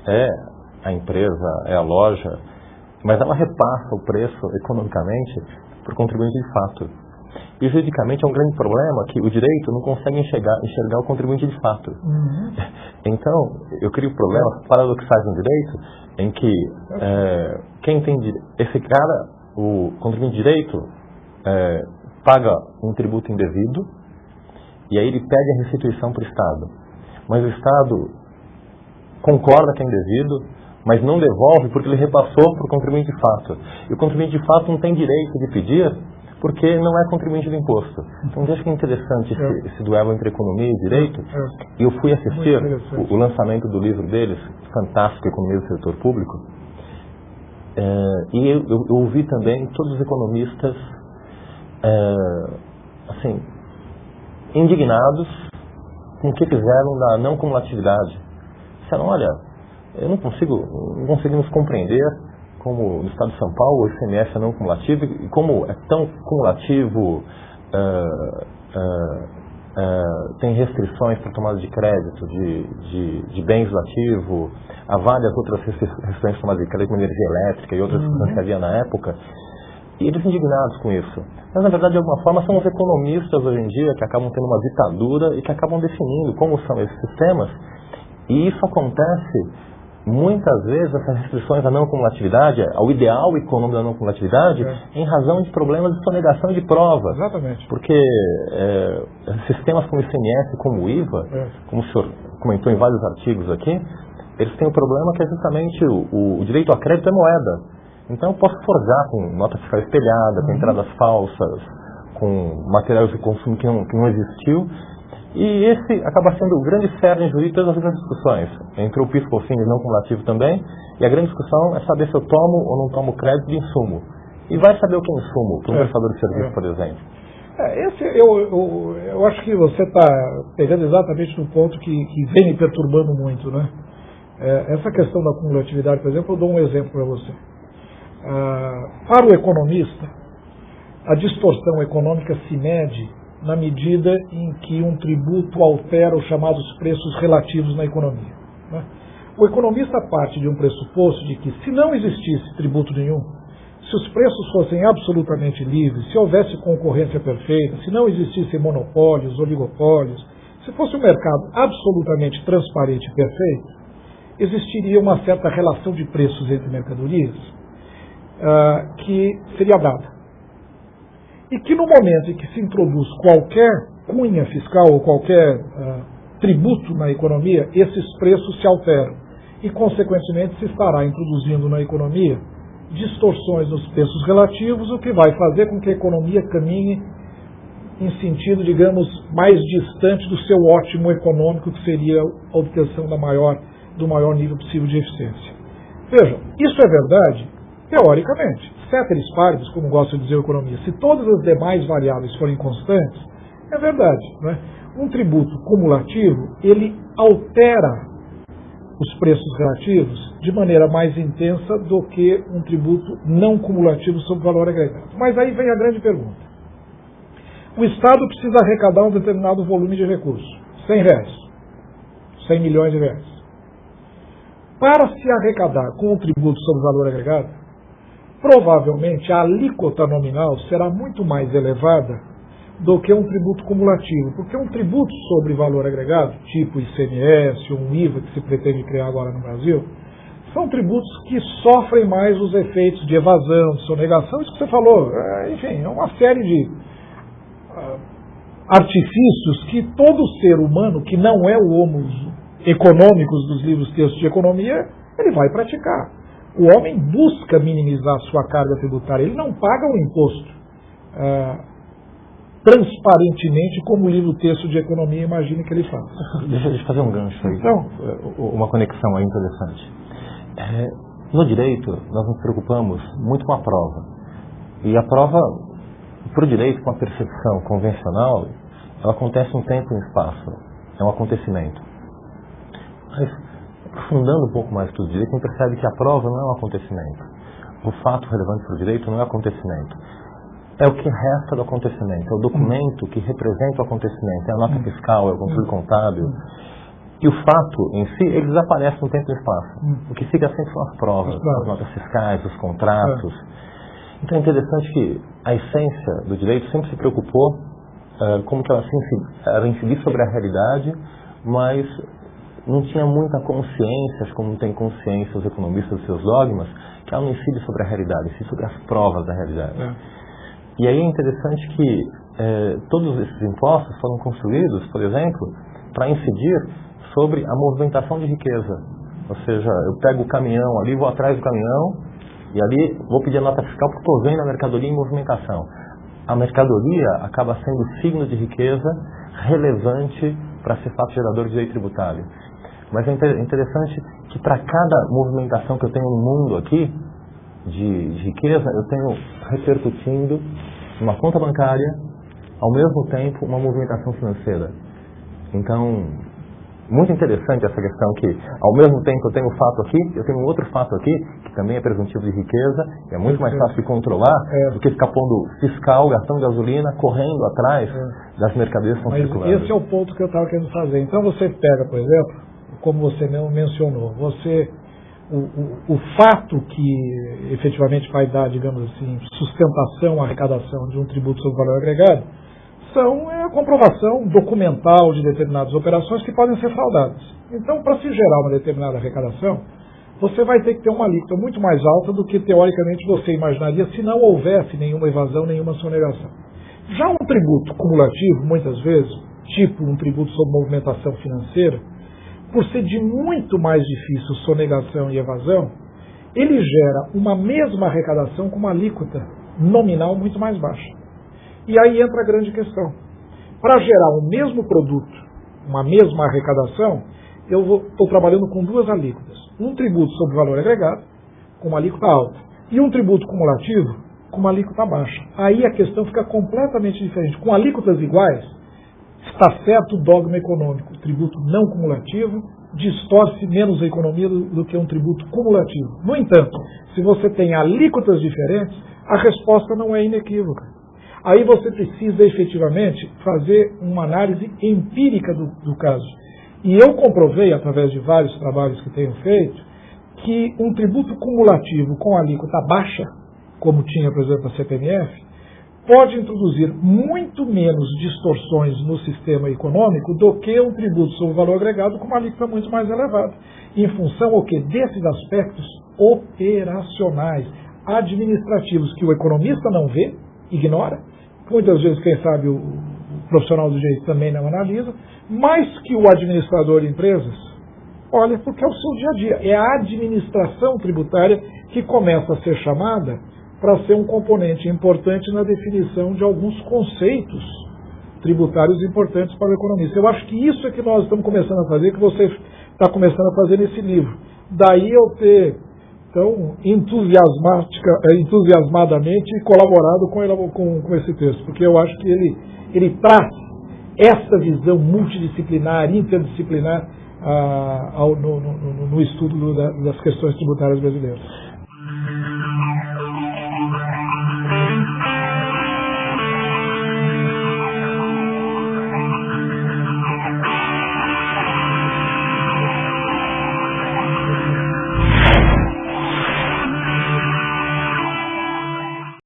é a empresa, é a loja, mas ela repassa o preço economicamente para o contribuinte de fato. E juridicamente é um grande problema que o direito não consegue enxergar o contribuinte de fato. Então, eu crio problemas paradoxais no direito em que quem tem esse cara, o contribuinte de direito, paga um tributo indevido e aí ele pede a restituição para o Estado. Mas o Estado concorda que é indevido, mas não devolve porque ele repassou para o contribuinte de fato. E o contribuinte de fato não tem direito de pedir porque não é contribuinte do imposto. Então, eu acho que é interessante esse duelo entre economia e direito. E eu fui assistir o lançamento do livro deles, fantástico, Economia do Setor Público. E eu ouvi também todos os economistas assim, indignados com o que fizeram da não cumulatividade. Disseram, olha, não conseguimos compreender como no estado de São Paulo o ICMS é não cumulativo e como é tão cumulativo, tem restrições para tomada de crédito de bens do ativo, há várias outras restrições para tomada de crédito, como energia elétrica e outras que havia na época, e eles indignados com isso. Mas na verdade, de alguma forma, são os economistas hoje em dia que acabam tendo uma ditadura e que acabam definindo como são esses sistemas, e isso acontece muitas vezes, essas restrições à não cumulatividade, ao ideal econômico da não cumulatividade, em razão de problemas de sonegação de prova. Exatamente. Porque sistemas como o ICMS, como o IVA, como o senhor comentou em vários artigos aqui, eles têm um problema que é justamente o direito a crédito é moeda. Então eu posso forjar com nota fiscal espelhada, com entradas falsas, com materiais de consumo que não existiu. E esse acaba sendo o grande cerne jurídico das grandes discussões. Entre o PIS, COFINS não cumulativo também, e a grande discussão é saber se eu tomo ou não tomo crédito de insumo. E vai saber o que é insumo, para um prestador de serviço, por exemplo. Eu acho que você está pegando exatamente no ponto que vem me perturbando muito, né? Essa questão da cumulatividade, por exemplo, eu dou um exemplo para você. Para o economista, a distorção econômica se mede na medida em que um tributo altera os chamados preços relativos na economia. Né? O economista parte de um pressuposto de que, se não existisse tributo nenhum, se os preços fossem absolutamente livres, se houvesse concorrência perfeita, se não existissem monopólios, oligopólios, se fosse um mercado absolutamente transparente e perfeito, existiria uma certa relação de preços entre mercadorias que seria dada. E que no momento em que se introduz qualquer cunha fiscal ou qualquer tributo na economia, esses preços se alteram. E, consequentemente, se estará introduzindo na economia distorções nos preços relativos, o que vai fazer com que a economia caminhe em sentido, digamos, mais distante do seu ótimo econômico, que seria a obtenção do maior nível possível de eficiência. Vejam, isso é verdade teoricamente. Ceteris paribus, como gosta de dizer a economia, se todas as demais variáveis forem constantes, é verdade. Né? Um tributo cumulativo, ele altera os preços relativos de maneira mais intensa do que um tributo não cumulativo sobre valor agregado. Mas aí vem a grande pergunta. O Estado precisa arrecadar um determinado volume de recursos, R$100, 100 milhões de reais. Para se arrecadar com o tributo sobre valor agregado, provavelmente a alíquota nominal será muito mais elevada do que um tributo cumulativo, porque um tributo sobre valor agregado, tipo ICMS ou um IVA que se pretende criar agora no Brasil, são tributos que sofrem mais os efeitos de evasão, de sonegação, isso que você falou, enfim, é uma série de artifícios que todo ser humano, que não é o homo econômicos dos livros textos de economia, ele vai praticar. O homem busca minimizar sua carga tributária, ele não paga um imposto transparentemente como o livro texto de economia imagina que ele faz. Deixa eu fazer um gancho aí, então, uma conexão aí interessante. No direito, nós nos preocupamos muito com a prova. E a prova, para o direito, com a percepção convencional, ela acontece em tempo e em espaço. É um acontecimento. Mas, aprofundando um pouco mais tudo o direito, a gente percebe que a prova não é um acontecimento. O fato relevante para o direito não é acontecimento. É o que resta do acontecimento, é o documento que representa o acontecimento, é a nota fiscal, é o controle contábil. E o fato em si, ele desaparece no tempo e no espaço. O que fica sempre são as provas, as notas fiscais, os contratos. Então é interessante que a essência do direito sempre se preocupou como que ela incidir sobre a realidade, mas não tinha muita consciência, como não tem consciência os economistas dos seus dogmas, que ela não incide sobre a realidade, incide sobre as provas da realidade. E aí é interessante que todos esses impostos foram construídos, por exemplo, para incidir sobre a movimentação de riqueza. Ou seja, eu pego o caminhão ali, vou atrás do caminhão, e ali vou pedir a nota fiscal porque estou vendo a mercadoria em movimentação. A mercadoria acaba sendo signo de riqueza relevante para ser fato gerador de direito tributário. Mas é interessante que para cada movimentação que eu tenho no mundo aqui, de riqueza, eu tenho repercutindo numa conta bancária, ao mesmo tempo, uma movimentação financeira. Então, muito interessante essa questão que, ao mesmo tempo, eu tenho um fato aqui, eu tenho um outro fato aqui, que também é preventivo de riqueza, e é muito mais fácil de controlar do que ficar pondo fiscal, gastando gasolina, correndo atrás das mercadorias que estão circulando. Esse é o ponto que eu estava querendo fazer. Então, você pega, por exemplo, como você mencionou, o fato que efetivamente vai dar, digamos assim, sustentação à arrecadação de um tributo sobre valor agregado, é a comprovação documental de determinadas operações que podem ser fraudadas. Então, para se gerar uma determinada arrecadação, você vai ter que ter uma alíquota muito mais alta do que, teoricamente, você imaginaria se não houvesse nenhuma evasão, nenhuma sonegação. Já um tributo cumulativo, muitas vezes, tipo um tributo sobre movimentação financeira, por ser de muito mais difícil sonegação e evasão, ele gera uma mesma arrecadação com uma alíquota nominal muito mais baixa. E aí entra a grande questão. Para gerar o mesmo produto, uma mesma arrecadação, eu estou trabalhando com duas alíquotas. Um tributo sobre valor agregado, com uma alíquota alta, e um tributo cumulativo, com uma alíquota baixa. Aí a questão fica completamente diferente. Com alíquotas iguais, está certo o dogma econômico. O tributo não cumulativo distorce menos a economia do que um tributo cumulativo. No entanto, se você tem alíquotas diferentes, a resposta não é inequívoca. Aí você precisa efetivamente fazer uma análise empírica do caso. E eu comprovei, através de vários trabalhos que tenho feito, que um tributo cumulativo com alíquota baixa, como tinha, por exemplo, a CPMF, pode introduzir muito menos distorções no sistema econômico do que um tributo sobre valor agregado com uma alíquota muito mais elevada, em função ao que desses aspectos operacionais, administrativos, que o economista não vê, ignora, muitas vezes, quem sabe, o profissional do direito também não analisa, mas que o administrador de empresas olha, porque é o seu dia a dia. É a administração tributária que começa a ser chamada para ser um componente importante na definição de alguns conceitos tributários importantes para o economista. Eu acho que isso é que nós estamos começando a fazer, que você está começando a fazer nesse livro. Daí eu ter tão entusiasmadamente colaborado com esse texto, porque eu acho que ele traz essa visão multidisciplinar, interdisciplinar no estudo das questões tributárias brasileiras.